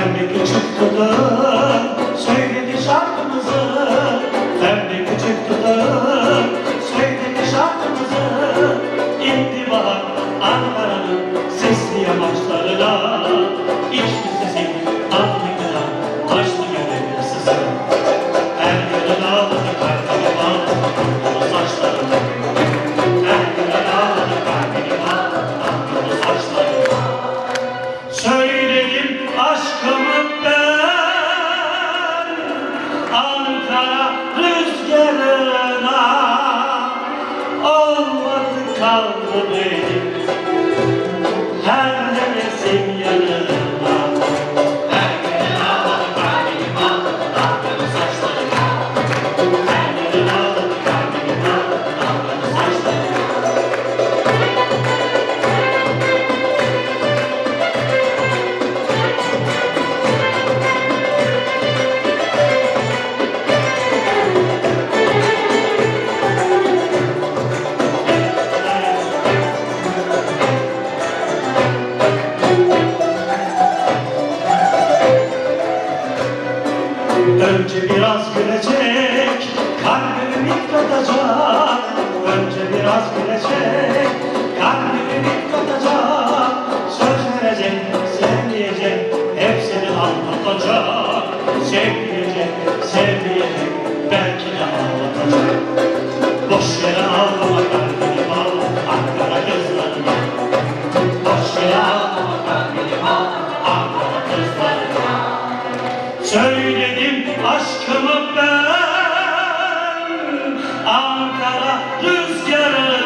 Pembe küçük dudağım söyledi şarkımızı. Pembe küçük dudağım söyledi şarkımızı. İndi bahar Ankara'nın sesli yamaçlarına. İçti sesi Afrika'da taşlı gönül sızı. Her yere dağladı kalbini bağlı Anadolu saçlarına. Her yere dağladı kalbini bağlı Anadolu saçlarına. Söyledim aşkımı ben Ankara rüzgarına. Olmadı kaldı benim her nefesim yanına. Her yere dağladı kalbini bağlı Anadolu saçlarına. Her yere dağladı kalbini bağlı Anadolu saçlarına. Önce biraz gülecek, kalbimi miklatacak. Önce biraz gülecek, kalbimi miklatacak. Söz verecek, sevmeyecek, hepsini anlatacak. Sevmeyecek, sevmeyecek, belki de ağlatacak. Boş yere ağlama kalbini bağlı Ankara kızlarına. Boş yere ağlama kalbini bağlı Ankara kızlarına. Söyledim aşkımı ben Ankara rüzgarına.